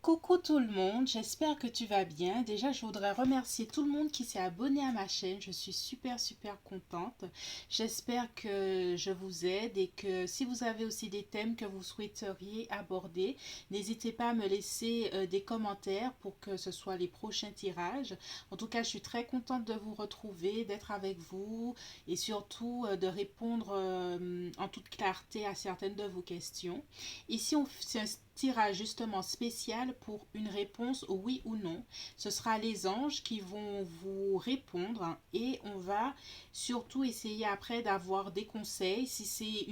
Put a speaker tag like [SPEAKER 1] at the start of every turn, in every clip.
[SPEAKER 1] Coucou tout le monde, j'espère que tu vas bien. Déjà, je voudrais remercier tout le monde qui s'est abonné à ma chaîne. Je suis super contente. J'espère que je vous aide et que si vous avez aussi des thèmes que vous souhaiteriez aborder, n'hésitez pas à me laisser des commentaires pour que ce soit les prochains tirages. En tout cas, je suis très contente de vous retrouver, d'être avec vous et surtout de répondre en toute clarté à certaines de vos questions. Ici, c'est un tirage justement spécial pour une réponse oui ou non. Ce sera les anges qui vont vous répondre et on va surtout essayer après d'avoir des conseils. Si c'est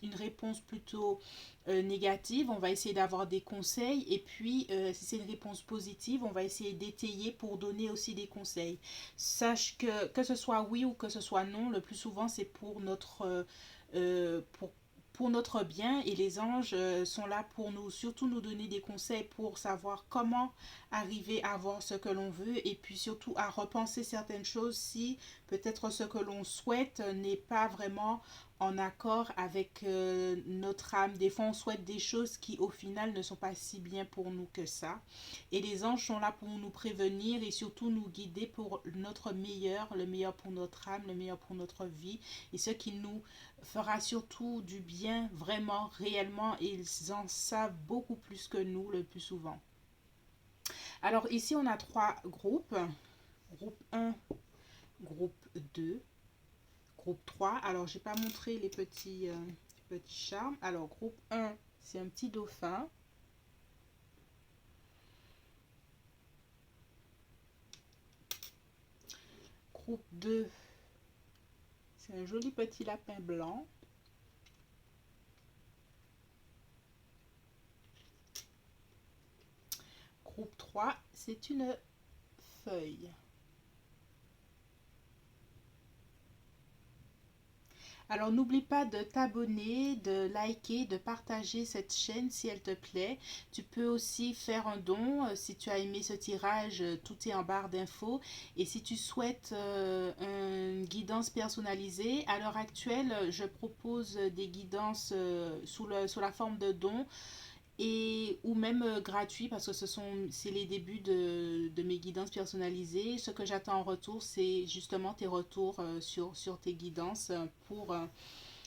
[SPEAKER 1] une réponse plutôt négative, on va essayer d'avoir des conseils. Et puis, si c'est une réponse positive, on va essayer d'étayer pour donner aussi des conseils. Sache que ce soit oui ou que ce soit non, le plus souvent, c'est pour pour notre bien et les anges sont là pour nous surtout nous donner des conseils pour savoir comment arriver à avoir ce que l'on veut et puis surtout à repenser certaines choses si peut-être ce que l'on souhaite n'est pas vraiment en accord avec notre âme. Des fois on souhaite des choses qui au final ne sont pas si bien pour nous que ça et les anges sont là pour nous prévenir et surtout nous guider pour notre meilleur, le meilleur pour notre âme, le meilleur pour notre vie et ce qui nous fera surtout du bien vraiment, réellement, et ils en savent beaucoup plus que nous le plus souvent. Alors ici, on a trois groupes. Groupe un, groupe 2, groupe 3. Alors, j'ai pas montré petits charmes. Alors, groupe un, c'est un petit dauphin. Groupe 2, c'est un joli petit lapin blanc. Groupe 3, c'est une feuille. Alors n'oublie pas de t'abonner, de liker, de partager cette chaîne si elle te plaît. Tu peux aussi faire un don si tu as aimé ce tirage, tout est en barre d'infos. Et si tu souhaites une guidance personnalisée, à l'heure actuelle, je propose des guidances sous la forme de dons et ou même gratuit parce que c'est les débuts de mes guidances personnalisées. Ce que j'attends en retour, c'est justement tes retours sur tes guidances pour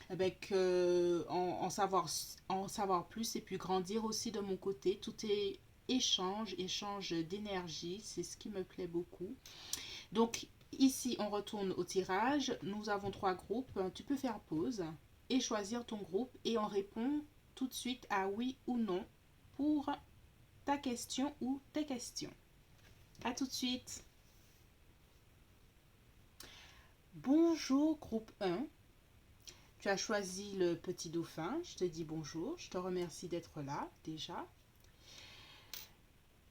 [SPEAKER 1] en savoir plus et puis grandir aussi de mon côté. Tout est échange d'énergie, c'est ce qui me plaît beaucoup. Donc ici, on retourne au tirage. Nous avons trois groupes. Tu peux faire pause et choisir ton groupe et on répond tout de suite à oui ou non pour ta question ou tes questions. À tout de suite. Bonjour groupe un. Tu as choisi le petit dauphin. Je te dis bonjour. Je te remercie d'être là déjà.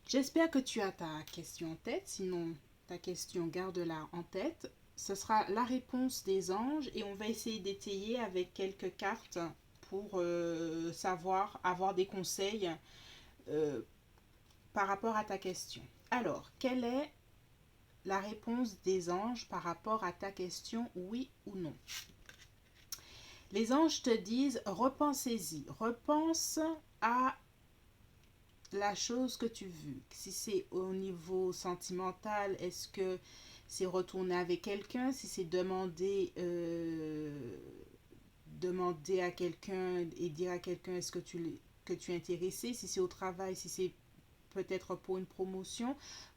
[SPEAKER 1] J'espère que tu as ta question en tête. Sinon, ta question, garde-la en tête. Ce sera la réponse des anges et on va essayer d'étayer avec quelques cartes pour savoir, avoir des conseils euh, par rapport à ta question. Alors, quelle est la réponse des anges par rapport à ta question, oui ou non? Les anges te disent, repensez-y, repense à la chose que tu veux. Si c'est au niveau sentimental, est-ce que c'est retourner avec quelqu'un? Si c'est demander à quelqu'un et dire à quelqu'un est-ce que tu es intéressé? Si c'est au travail, si c'est peut-être pour une promotion,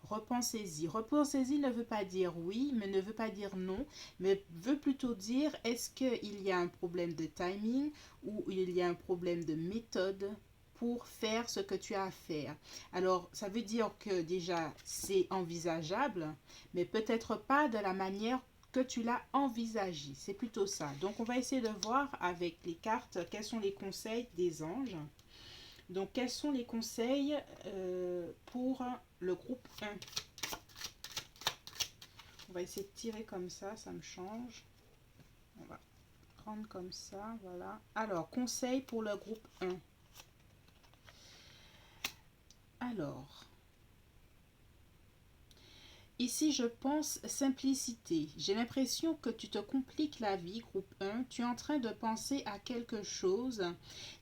[SPEAKER 1] repensez-y. Repensez-y ne veut pas dire oui, mais ne veut pas dire non, mais veut plutôt dire est-ce qu'il y a un problème de timing ou il y a un problème de méthode pour faire ce que tu as à faire. Alors, ça veut dire que déjà, c'est envisageable, mais peut-être pas de la manière que tu l'as envisagé. C'est plutôt ça. Donc, on va essayer de voir avec les cartes quels sont les conseils des anges. Donc, quels sont les conseils pour le groupe 1? On va essayer de tirer comme ça me change. On va prendre comme ça, voilà. Alors, conseil pour le groupe 1. Alors, Ici, je pense simplicité. J'ai l'impression que tu te compliques la vie, groupe 1. Tu es en train de penser à quelque chose,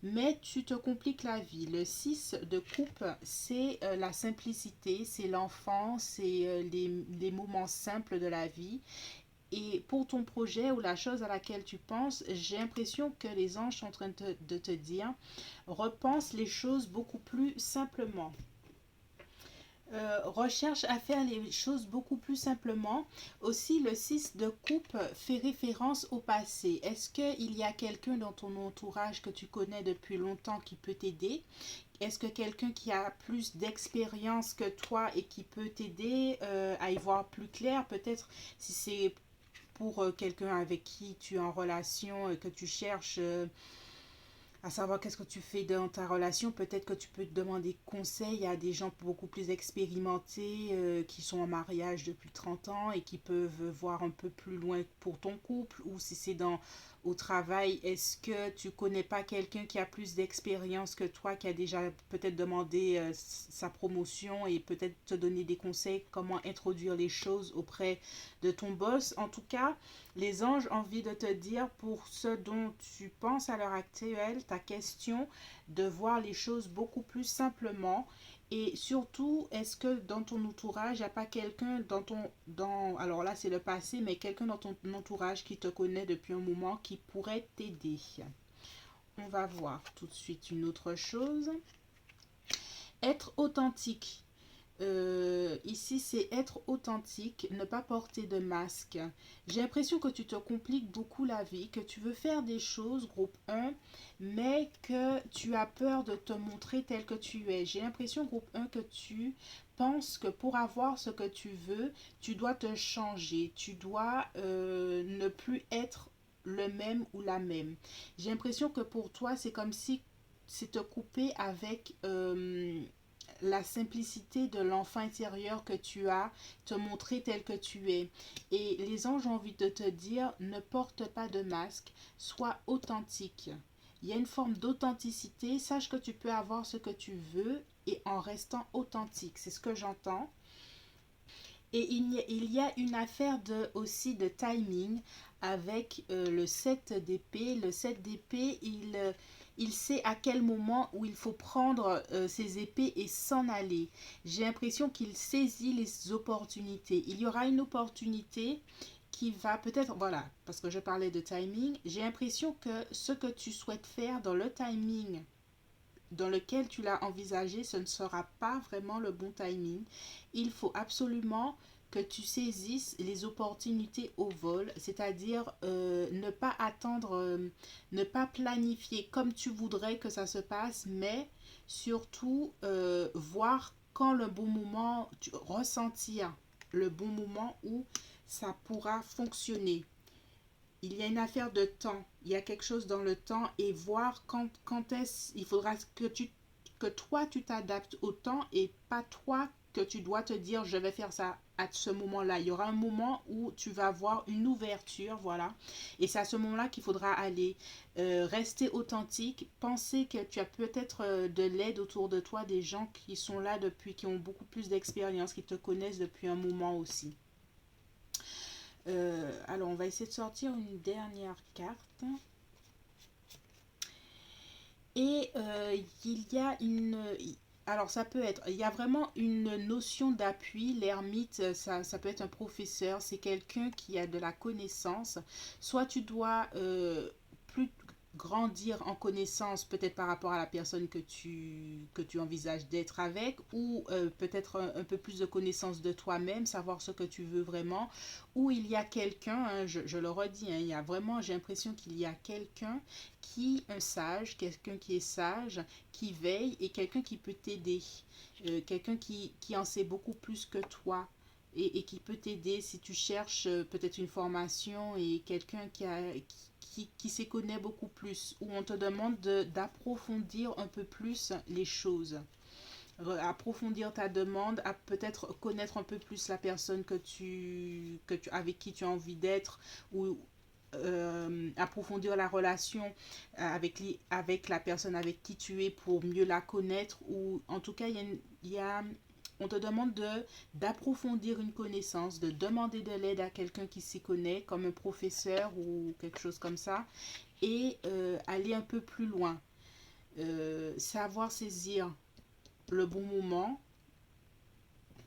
[SPEAKER 1] mais tu te compliques la vie. Le 6 de coupe, c'est la simplicité, c'est l'enfant, c'est les moments simples de la vie. Et pour ton projet ou la chose à laquelle tu penses, j'ai l'impression que les anges sont en train de te dire, repense les choses beaucoup plus simplement. Recherche à faire les choses beaucoup plus simplement. Aussi, le 6 de coupe fait référence au passé. Est-ce qu'il y a quelqu'un dans ton entourage que tu connais depuis longtemps qui peut t'aider? Est-ce que quelqu'un qui a plus d'expérience que toi et qui peut t'aider à y voir plus clair? Peut-être si c'est pour quelqu'un avec qui tu es en relation et que tu cherches à savoir qu'est-ce que tu fais dans ta relation, peut-être que tu peux te demander conseil à des gens beaucoup plus expérimentés qui sont en mariage depuis 30 ans et qui peuvent voir un peu plus loin pour ton couple, ou si c'est dans au travail, est-ce que tu connais pas quelqu'un qui a plus d'expérience que toi, qui a déjà peut-être demandé sa promotion et peut-être te donner des conseils comment introduire les choses auprès de ton boss? En tout cas, les anges ont envie de te dire, pour ce dont tu penses à l'heure actuelle, ta question, de voir les choses beaucoup plus simplement. Et surtout, est-ce que dans ton entourage, il n'y a pas quelqu'un alors là c'est le passé, mais quelqu'un dans ton entourage qui te connaît depuis un moment qui pourrait t'aider? On va voir tout de suite une autre chose. Être authentique. Ici, c'est être authentique, ne pas porter de masque. J'ai l'impression que tu te compliques beaucoup la vie, que tu veux faire des choses, groupe 1, mais que tu as peur de te montrer tel que tu es. J'ai l'impression, groupe 1, que tu penses que pour avoir ce que tu veux, tu dois te changer, tu dois ne plus être le même ou la même. J'ai l'impression que pour toi, c'est comme si c'est te couper avec la simplicité de l'enfant intérieur que tu as, te montrer tel que tu es. Et les anges ont envie de te dire, ne porte pas de masque, sois authentique. Il y a une forme d'authenticité, sache que tu peux avoir ce que tu veux et en restant authentique, c'est ce que j'entends. Et il y a une affaire aussi de timing avec le 7 d'épée. Le 7 d'épée, il sait à quel moment où il faut prendre ses épées et s'en aller. J'ai l'impression qu'il saisit les opportunités. Il y aura une opportunité qui va peut-être, voilà, parce que je parlais de timing, j'ai l'impression que ce que tu souhaites faire dans le timing dans lequel tu l'as envisagé, ce ne sera pas vraiment le bon timing. Il faut absolument que tu saisisses les opportunités au vol, c'est-à-dire ne pas attendre, ne pas planifier comme tu voudrais que ça se passe, mais surtout voir quand le bon moment, ressentir le bon moment où ça pourra fonctionner. Il y a une affaire de temps, il y a quelque chose dans le temps, et voir quand est-ce, il faudra que toi tu t'adaptes au temps et pas toi que tu dois te dire je vais faire ça à ce moment-là. Il y aura un moment où tu vas avoir une ouverture, voilà, et c'est à ce moment-là qu'il faudra aller rester authentique, penser que tu as peut-être de l'aide autour de toi, des gens qui sont là depuis, qui ont beaucoup plus d'expérience, qui te connaissent depuis un moment aussi. Alors, on va essayer de sortir une dernière carte. Et il y a une... Alors, ça peut être... Il y a vraiment une notion d'appui. L'ermite, ça peut être un professeur. C'est quelqu'un qui a de la connaissance. Soit tu dois plus grandir en connaissance, peut-être par rapport à la personne que tu envisages d'être avec, ou peut-être un peu plus de connaissance de toi-même, savoir ce que tu veux vraiment, ou il y a quelqu'un, hein, je le redis, hein, il y a vraiment, j'ai l'impression qu'il y a quelqu'un un sage, quelqu'un qui est sage, qui veille, et quelqu'un qui peut t'aider, quelqu'un qui en sait beaucoup plus que toi. Et qui peut t'aider si tu cherches peut-être une formation et quelqu'un qui s'y connaît beaucoup plus, où on te demande d'approfondir un peu plus les choses, approfondir ta demande, à peut-être connaître un peu plus la personne avec qui tu as envie d'être, ou approfondir la relation avec la personne avec qui tu es pour mieux la connaître, ou en tout cas il y a on te demande d'approfondir une connaissance, de demander de l'aide à quelqu'un qui s'y connaît, comme un professeur ou quelque chose comme ça, et aller un peu plus loin. Savoir saisir le bon moment,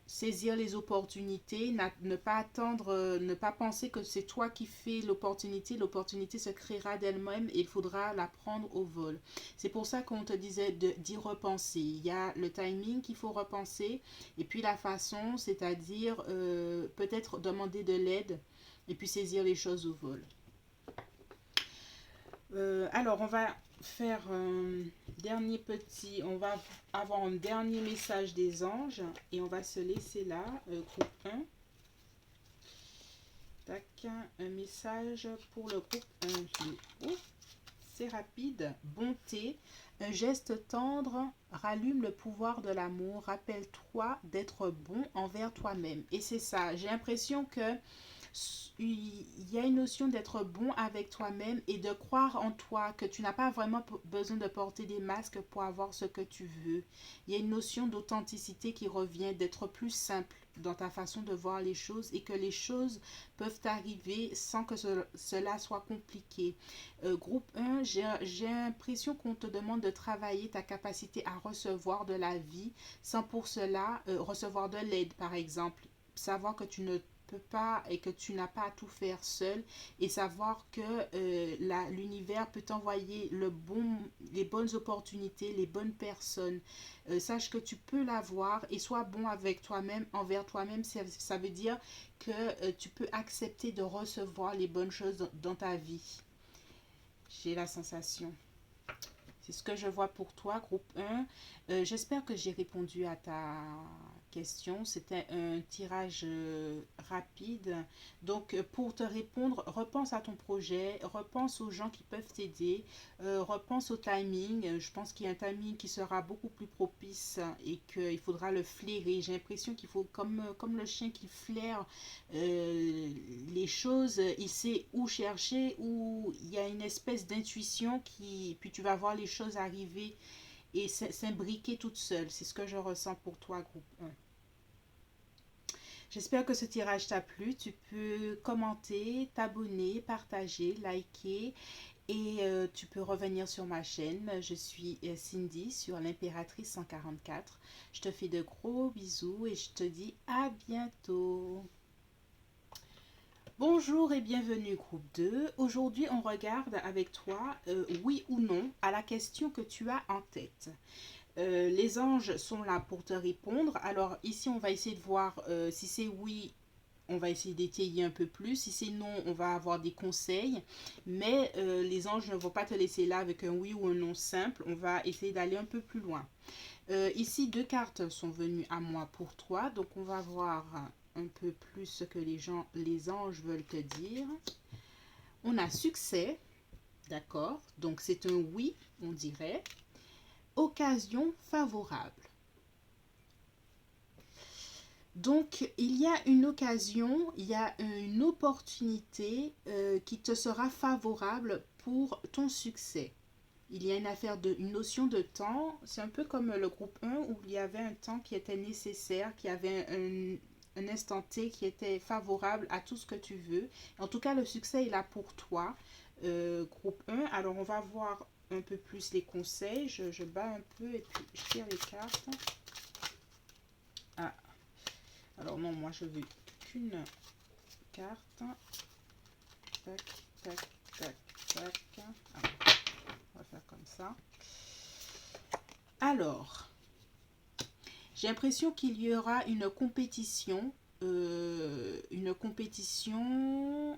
[SPEAKER 1] saisir les opportunités, ne pas attendre, ne pas penser que c'est toi qui fais l'opportunité. L'opportunité se créera d'elle-même et il faudra la prendre au vol. C'est pour ça qu'on te disait d'y repenser. Il y a le timing qu'il faut repenser et puis la façon, c'est-à-dire peut-être demander de l'aide et puis saisir les choses au vol. Alors, on va faire un dernier petit, on va avoir un dernier message des anges et on va se laisser là, groupe 1. Tac, un message pour le groupe 1. Oh, c'est rapide. Bonté, un geste tendre rallume le pouvoir de l'amour. Rappelle-toi d'être bon envers toi-même. Et c'est ça, j'ai l'impression que il y a une notion d'être bon avec toi-même et de croire en toi, que tu n'as pas vraiment besoin de porter des masques pour avoir ce que tu veux. Il y a une notion d'authenticité qui revient, d'être plus simple dans ta façon de voir les choses et que les choses peuvent arriver sans que cela soit compliqué. Groupe 1, j'ai l'impression qu'on te demande de travailler ta capacité à recevoir de la vie sans pour cela recevoir de l'aide, par exemple. Savoir que tu ne peux pas et que tu n'as pas à tout faire seul et savoir que l'univers peut t'envoyer les bonnes opportunités, les bonnes personnes. Sache que tu peux l'avoir et sois bon avec toi-même, envers toi-même. Ça veut dire que tu peux accepter de recevoir les bonnes choses dans ta vie. J'ai la sensation. C'est ce que je vois pour toi, groupe 1. J'espère que j'ai répondu à ta question. C'était un tirage rapide. Donc, pour te répondre, repense à ton projet, repense aux gens qui peuvent t'aider, repense au timing. Je pense qu'il y a un timing qui sera beaucoup plus propice et qu'il faudra le flairer. J'ai l'impression qu'il faut, comme le chien qui flaire les choses, il sait où chercher, où il y a une espèce d'intuition puis tu vas voir les choses arriver et s'imbriquer toute seule. C'est ce que je ressens pour toi, groupe 1. J'espère que ce tirage t'a plu. Tu peux commenter, t'abonner, partager, liker et tu peux revenir sur ma chaîne. Je suis Cindy sur l'Impératrice 144. Je te fais de gros bisous et je te dis à bientôt. Bonjour et bienvenue groupe 2. Aujourd'hui, on regarde avec toi oui ou non à la question que tu as en tête. Les anges sont là pour te répondre. Alors ici, on va essayer de voir si c'est oui, on va essayer d'étayer un peu plus. Si c'est non, on va avoir des conseils. Mais les anges ne vont pas te laisser là avec un oui ou un non simple. On va essayer d'aller un peu plus loin. Ici, deux cartes sont venues à moi pour toi. Donc, on va voir un peu plus ce que les anges veulent te dire. On a succès, d'accord. Donc, c'est un oui, on dirait. Occasion favorable. Donc, il y a une occasion, il y a une opportunité qui te sera favorable pour ton succès. Il y a une notion de temps. C'est un peu comme le groupe 1 où il y avait un temps qui était nécessaire, qui avait un instant T qui était favorable à tout ce que tu veux. En tout cas, le succès est là pour toi, groupe 1. Alors, on va voir un peu plus les conseils. Je bats un peu et puis je tire les cartes. Ah, alors non, moi je veux qu'une carte. Tac, tac, tac, tac. Alors, on va faire comme ça. Alors, j'ai l'impression qu'il y aura une compétition.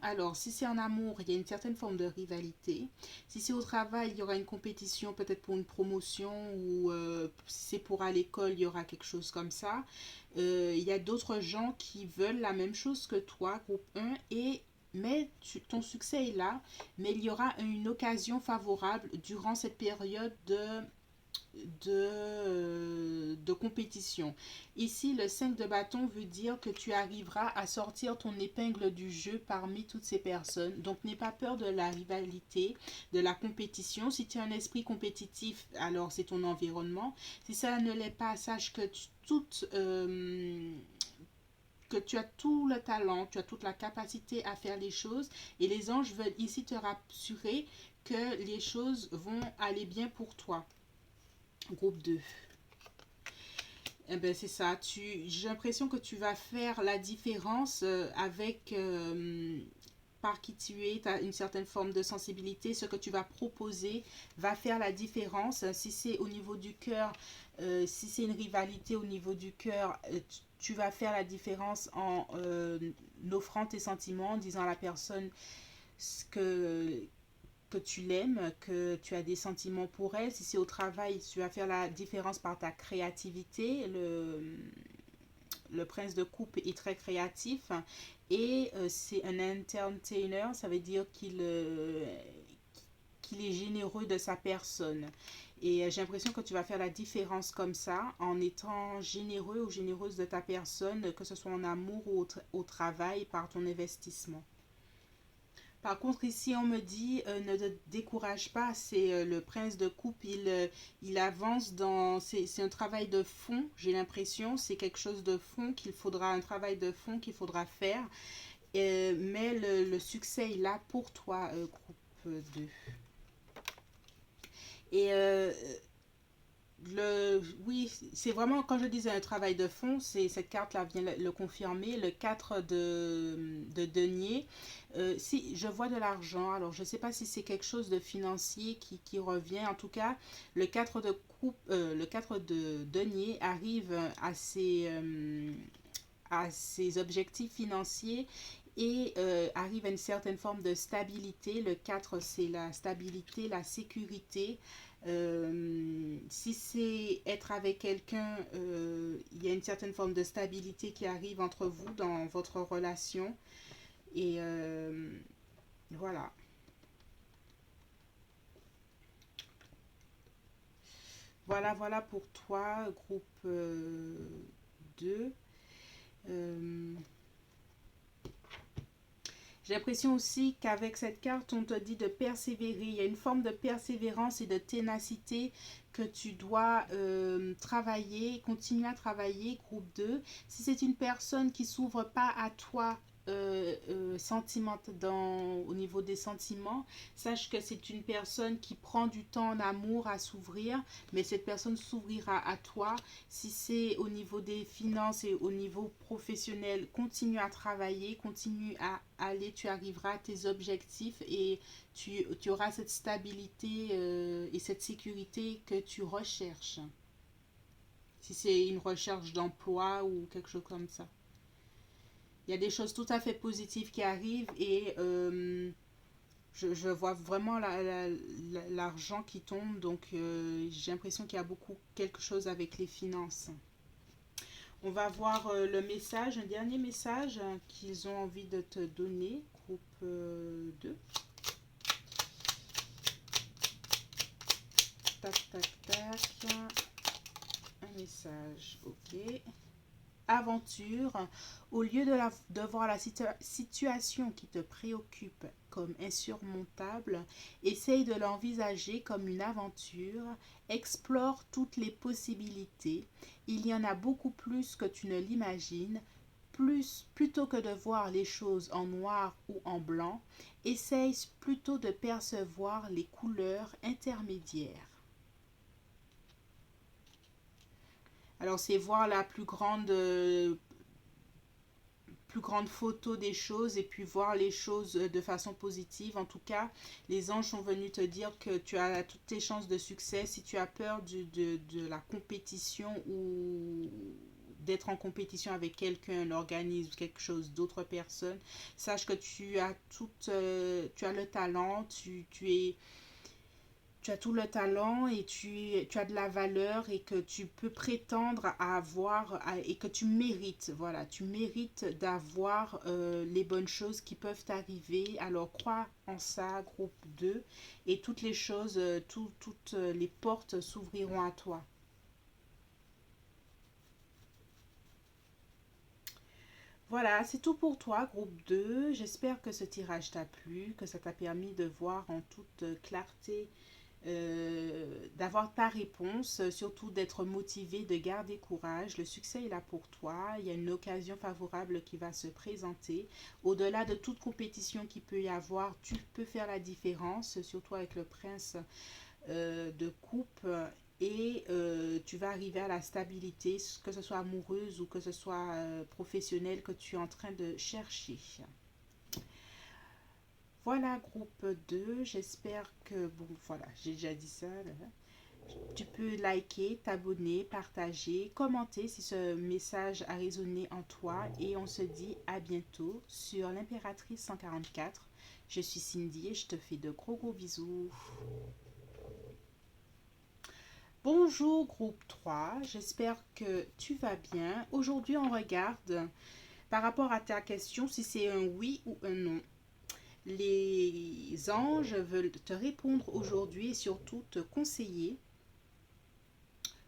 [SPEAKER 1] Alors, si c'est en amour, il y a une certaine forme de rivalité. Si c'est au travail, il y aura une compétition peut-être pour une promotion ou si c'est pour à l'école, il y aura quelque chose comme ça. Il y a d'autres gens qui veulent la même chose que toi, groupe 1, mais ton succès est là, mais il y aura une occasion favorable durant cette période de compétition. Ici, le 5 de bâton veut dire que tu arriveras à sortir ton épingle du jeu parmi toutes ces personnes. Donc, n'aie pas peur de la rivalité, de la compétition. Si tu as un esprit compétitif, alors c'est ton environnement. Si ça ne l'est pas, sache que que tu as tout le talent, tu as toute la capacité à faire les choses et les anges veulent ici te rassurer que les choses vont aller bien pour toi. Groupe 2. Eh ben c'est ça, j'ai l'impression que tu vas faire la différence avec par qui tu es, tu as une certaine forme de sensibilité, ce que tu vas proposer va faire la différence. Si c'est au niveau du cœur, si c'est une rivalité au niveau du cœur, tu vas faire la différence en offrant tes sentiments, en disant à la personne ce que tu l'aimes, que tu as des sentiments pour elle. Si c'est au travail, tu vas faire la différence par ta créativité. Le prince de coupe est très créatif et c'est un entertainer, ça veut dire qu'il est généreux de sa personne. Et j'ai l'impression que tu vas faire la différence comme ça, en étant généreux ou généreuse de ta personne, que ce soit en amour ou au travail, par ton investissement. Par contre, ici, on me dit ne te décourage pas. C'est le prince de coupe. Il avance dans. C'est un travail de fond, j'ai l'impression. C'est quelque chose de fond qu'il faudra, un travail de fond qu'il faudra faire. Mais le succès est là pour toi, groupe 2. Et oui, c'est vraiment, quand je disais un travail de fond, c'est cette carte-là vient le confirmer, le 4 de denier. Si je vois de l'argent, alors je ne sais pas si c'est quelque chose de financier qui revient. En tout cas, le 4 de denier arrive à ses objectifs financiers et arrive à une certaine forme de stabilité. Le 4 c'est la stabilité, la sécurité. Si c'est être avec quelqu'un, il y a une certaine forme de stabilité qui arrive entre vous dans votre relation. Et voilà. Voilà pour toi, groupe 2. Euh, J'ai l'impression aussi qu'avec cette carte, on te dit de persévérer. Il y a une forme de persévérance et de ténacité que tu dois travailler, continuer à travailler, groupe 2. Si c'est une personne qui s'ouvre pas à toi au niveau des sentiments, sache que c'est une personne qui prend du temps en amour à s'ouvrir, mais cette personne s'ouvrira à toi. Si c'est au niveau des finances et au niveau professionnel, continue à travailler, continue à aller, tu arriveras à tes objectifs et tu auras cette stabilité et cette sécurité que tu recherches. Si c'est une recherche d'emploi ou quelque chose comme ça. Il y a des choses tout à fait positives qui arrivent et je vois vraiment l'argent qui tombe, donc j'ai l'impression qu'il y a beaucoup quelque chose avec les finances. On va voir le message, un dernier message qu'ils ont envie de te donner, groupe 2. Tac, tac, tac. Un message, ok. Aventure, au lieu de voir la situation qui te préoccupe comme insurmontable, essaye de l'envisager comme une aventure, explore toutes les possibilités, il y en a beaucoup plus que tu ne l'imagines, plutôt que de voir les choses en noir ou en blanc, essaye plutôt de percevoir les couleurs intermédiaires. Alors c'est voir la plus grande photo des choses et puis voir les choses de façon positive. En tout cas, les anges sont venus te dire que tu as toutes tes chances de succès. Si tu as peur de la compétition ou d'être en compétition avec quelqu'un, un organisme, quelque chose, d'autres personnes, sache que tu as le talent, tu es tu as tout le talent et tu as de la valeur et que tu peux prétendre à avoir et que tu mérites, voilà, tu mérites d'avoir les bonnes choses qui peuvent t'arriver. Alors crois en ça, groupe 2, et toutes les choses, toutes les portes s'ouvriront à toi. Voilà, c'est tout pour toi, groupe 2. J'espère que ce tirage t'a plu, que ça t'a permis de voir en toute clarté, d'avoir ta réponse, surtout d'être motivé, de garder courage. Le succès est là pour toi. Il y a une occasion favorable qui va se présenter. Au-delà de toute compétition qu'il peut y avoir, tu peux faire la différence, surtout avec le prince de coupe. Et tu vas arriver à la stabilité, que ce soit amoureuse ou que ce soit professionnelle que tu es en train de chercher. Voilà, groupe 2. J'espère que, bon, voilà, j'ai déjà dit ça. Là. Tu peux liker, t'abonner, partager, commenter si ce message a résonné en toi. Et on se dit à bientôt sur l'Impératrice 144. Je suis Cindy et je te fais de gros gros bisous. Bonjour groupe 3, j'espère que tu vas bien. Aujourd'hui on regarde par rapport à ta question si c'est un oui ou un non. Les anges veulent te répondre aujourd'hui et surtout te conseiller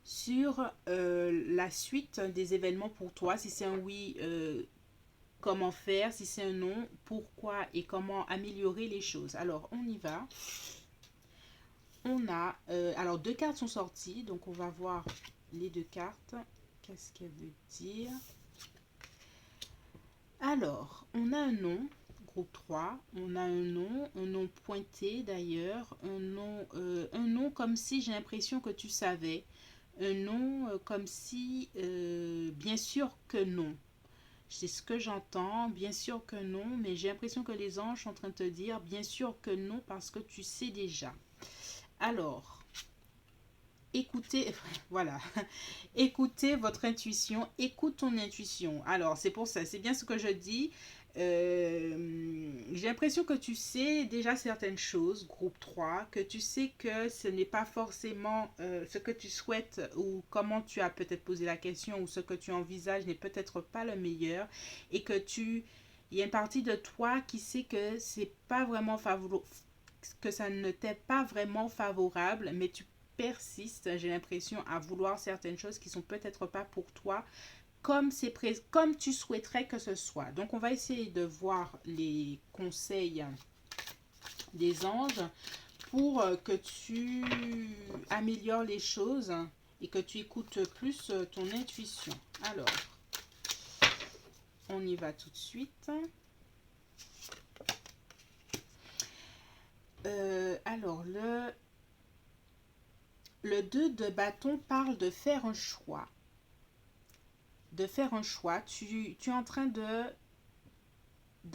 [SPEAKER 1] sur la suite des événements pour toi. Si c'est un oui, comment faire. Si c'est un non, pourquoi et comment améliorer les choses. Alors, on y va. On a... alors, deux cartes sont sorties. Donc, on va voir les deux cartes. Qu'est-ce qu'elle veut dire? Alors, on a un nom. Groupe 3, on a un nom pointé d'ailleurs, un nom comme si j'ai l'impression que tu savais, un nom comme si, bien sûr que non. C'est ce que j'entends, bien sûr que non, mais j'ai l'impression que les anges sont en train de te dire bien sûr que non parce que tu sais déjà. Alors, écoutez, voilà, écoutez votre intuition, écoute ton intuition. Alors, c'est pour ça, c'est bien ce que je dis. J'ai l'impression que tu sais déjà certaines choses, groupe 3, que tu sais que ce n'est pas forcément ce que tu souhaites ou comment tu as peut-être posé la question ou ce que tu envisages n'est peut-être pas le meilleur et que il y a une partie de toi qui sait que c'est pas vraiment favorable, que ça ne t'est pas vraiment favorable, mais tu persistes, j'ai l'impression, à vouloir certaines choses qui sont peut-être pas pour toi comme tu souhaiterais que ce soit. Donc, on va essayer de voir les conseils des anges pour que tu améliores les choses et que tu écoutes plus ton intuition. Alors, on y va tout de suite. Alors, le 2 de bâton parle de faire un choix. De faire un choix. Tu es en train de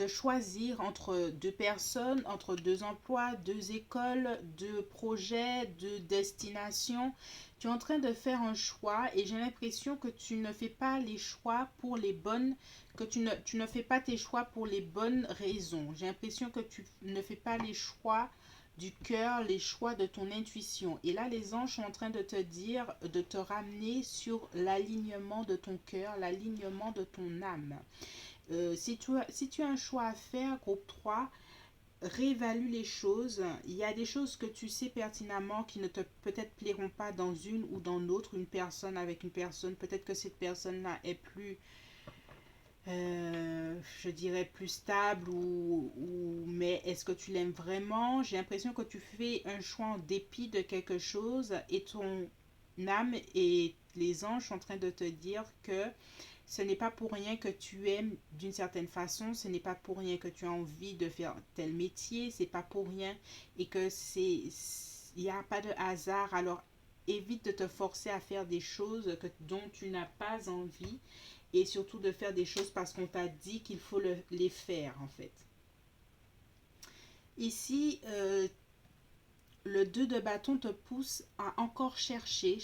[SPEAKER 1] choisir entre deux personnes, entre deux emplois, deux écoles, deux projets, deux destinations. Tu es en train de faire un choix et j'ai l'impression que tu ne fais pas les choix pour les bonnes, que tu ne fais pas tes choix pour les bonnes raisons. J'ai l'impression que tu ne fais pas les choix du cœur, les choix de ton intuition. Et là, les anges sont en train de te dire, de te ramener sur l'alignement de ton cœur, l'alignement de ton âme. Si tu as un choix à faire, groupe 3, réévalue les choses. Il y a des choses que tu sais pertinemment qui ne te peut-être plairont pas dans une ou dans l'autre. Une personne avec une personne, peut-être que cette personne-là est plus, je dirais, plus stable mais est-ce que tu l'aimes vraiment? J'ai l'impression que tu fais un choix en dépit de quelque chose et ton âme et les anges sont en train de te dire que ce n'est pas pour rien que tu aimes d'une certaine façon, ce n'est pas pour rien que tu as envie de faire tel métier, c'est pas pour rien et que il n'y a pas de hasard. Alors évite de te forcer à faire des choses dont tu n'as pas envie et surtout de faire des choses parce qu'on t'a dit qu'il faut les faire en fait. Ici, le 2 de bâton te pousse à encore chercher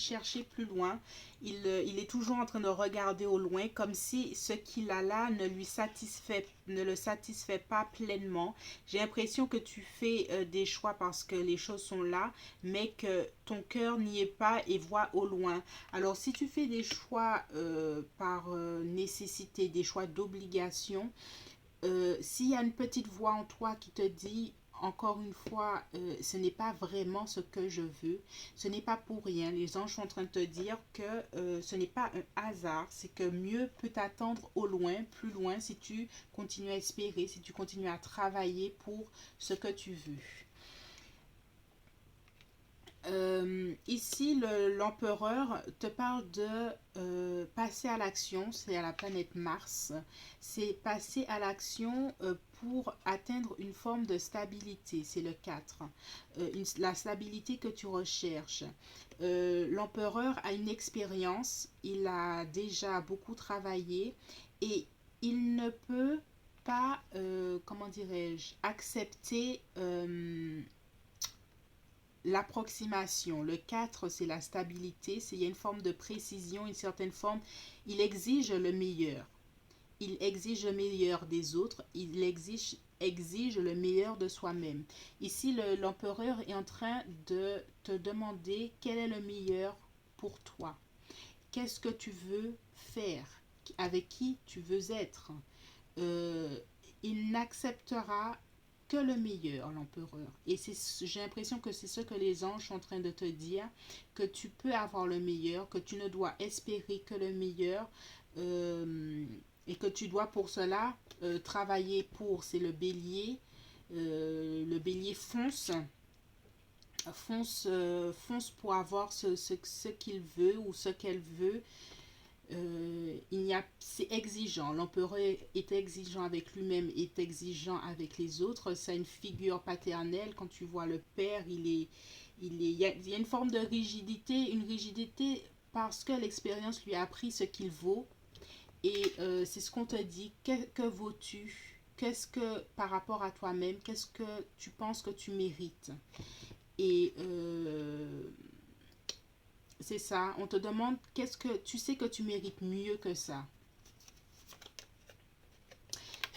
[SPEAKER 1] plus loin. Il est toujours en train de regarder au loin, comme si ce qu'il a là ne le satisfait pas pleinement. J'ai l'impression que tu fais des choix parce que les choses sont là, mais que ton cœur n'y est pas et voit au loin. Alors, si tu fais des choix par nécessité, des choix d'obligation, s'il y a une petite voix en toi qui te dit, encore une fois, ce n'est pas vraiment ce que je veux, ce n'est pas pour rien. Les anges sont en train de te dire que ce n'est pas un hasard, c'est que mieux peut t'attendre au loin, plus loin, si tu continues à espérer, si tu continues à travailler pour ce que tu veux. Ici, l'empereur te parle de passer à l'action, c'est à la planète Mars. C'est passer à l'action pour atteindre une forme de stabilité, c'est le 4. La stabilité que tu recherches. L'empereur a une expérience, il a déjà beaucoup travaillé et il ne peut pas, comment dirais-je, accepter l'approximation. Le 4, c'est la stabilité, il y a une forme de précision, une certaine forme. Il exige le meilleur. Il exige le meilleur des autres, exige le meilleur de soi-même. Ici, l'empereur est en train de te demander quel est le meilleur pour toi. Qu'est-ce que tu veux faire? Avec qui tu veux être? Il n'acceptera que le meilleur, l'empereur. Et j'ai l'impression que c'est ce que les anges sont en train de te dire, que tu peux avoir le meilleur, que tu ne dois espérer que le meilleur, et que tu dois pour cela travailler pour, c'est le bélier. Le bélier fonce pour avoir ce qu'il veut ou ce qu'elle veut. C'est exigeant. L'empereur est exigeant avec lui-même, est exigeant avec les autres. C'est une figure paternelle. Quand tu vois le père, il y a une forme de rigidité, une rigidité parce que l'expérience lui a appris ce qu'il vaut. Et c'est ce qu'on te dit. Que vaux-tu? Qu'est-ce que, par rapport à toi-même, qu'est-ce que tu penses que tu mérites? Et c'est ça, on te demande qu'est-ce que tu sais que tu mérites mieux que ça.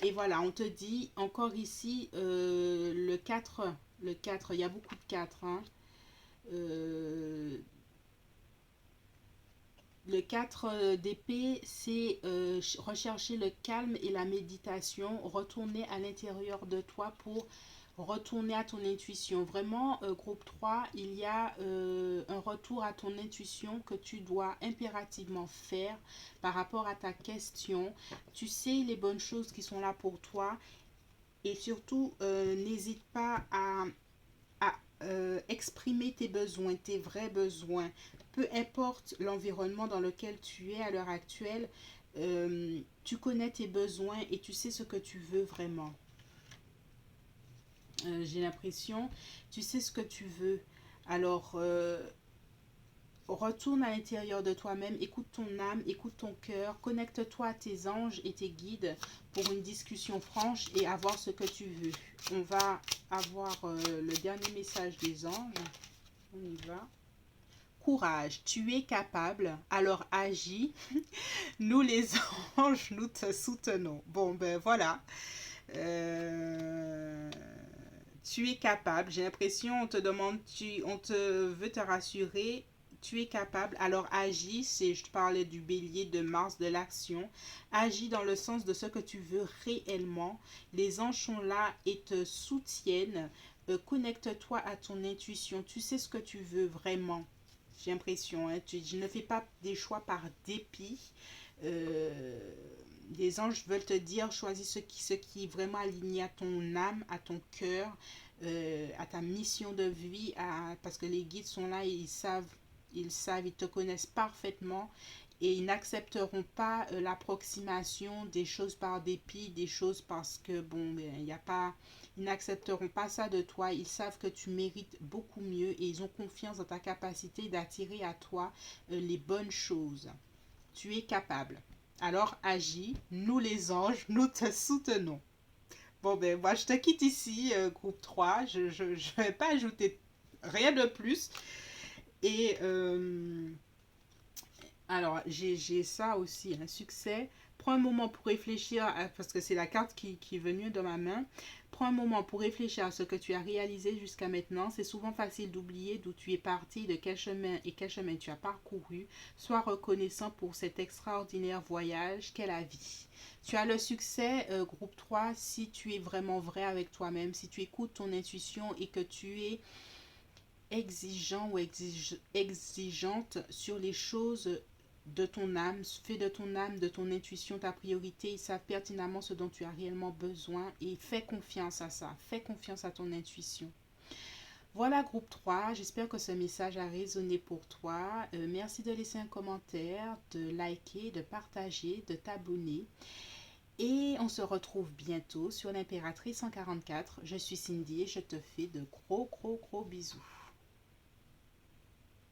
[SPEAKER 1] Et voilà, on te dit encore ici le 4, il y a beaucoup de 4. Hein. Le 4 d'épée, c'est rechercher le calme et la méditation, retourner à l'intérieur de toi pour retourner à ton intuition. Vraiment, groupe 3, il y a un retour à ton intuition que tu dois impérativement faire par rapport à ta question. Tu sais les bonnes choses qui sont là pour toi et surtout, n'hésite pas à exprimer tes besoins, tes vrais besoins. Peu importe l'environnement dans lequel tu es à l'heure actuelle, tu connais tes besoins et tu sais ce que tu veux vraiment. J'ai l'impression, tu sais ce que tu veux. Alors, retourne à l'intérieur de toi-même, écoute ton âme, écoute ton cœur, connecte-toi à tes anges et tes guides pour une discussion franche et avoir ce que tu veux. On va avoir le dernier message des anges. On y va. Courage, tu es capable, alors agis. Nous les anges, nous te soutenons. Bon, ben voilà. Tu es capable. J'ai l'impression, on te demande, on te veut te rassurer. Tu es capable, alors agis. Je te parlais du bélier de Mars, de l'action. Agis dans le sens de ce que tu veux réellement. Les anges sont là et te soutiennent. Connecte-toi à ton intuition. Tu sais ce que tu veux vraiment. J'ai l'impression, hein, je ne fais pas des choix par dépit. Les anges veulent te dire, choisis ce qui est vraiment aligné à ton âme, à ton cœur, à ta mission de vie, parce que les guides sont là et ils te connaissent parfaitement et ils n'accepteront pas l'approximation des choses par dépit, des choses parce que, bon, ben, il n'y a pas... Ils n'accepteront pas ça de toi. Ils savent que tu mérites beaucoup mieux et ils ont confiance dans ta capacité d'attirer à toi les bonnes choses. Tu es capable. Alors agis, nous les anges, nous te soutenons. Bon ben moi je te quitte ici, groupe 3. Je ne vais pas ajouter Rien de plus. Et alors, j'ai ça aussi, un succès. Prends un moment pour réfléchir, parce que c'est la carte qui est venue dans ma main. Prends un moment pour réfléchir à ce que tu as réalisé jusqu'à maintenant. C'est souvent facile d'oublier d'où tu es parti, de quel chemin et quel chemin tu as parcouru. Sois reconnaissant pour cet extraordinaire voyage qu'est la vie. Tu as le succès, groupe 3 si tu es vraiment vrai avec toi-même, si tu écoutes ton intuition et que tu es exigeant ou exigeante sur les choses de ton âme, fais de ton âme, de ton intuition ta priorité, ils savent pertinemment ce dont tu as réellement besoin et fais confiance à ça, fais confiance à ton intuition. Voilà groupe 3, j'espère que ce message a résonné pour toi. Merci de laisser un commentaire, de liker, de partager, de t'abonner. Et on se retrouve bientôt sur l'Impératrice 144. Je suis Cindy et je te fais de gros bisous.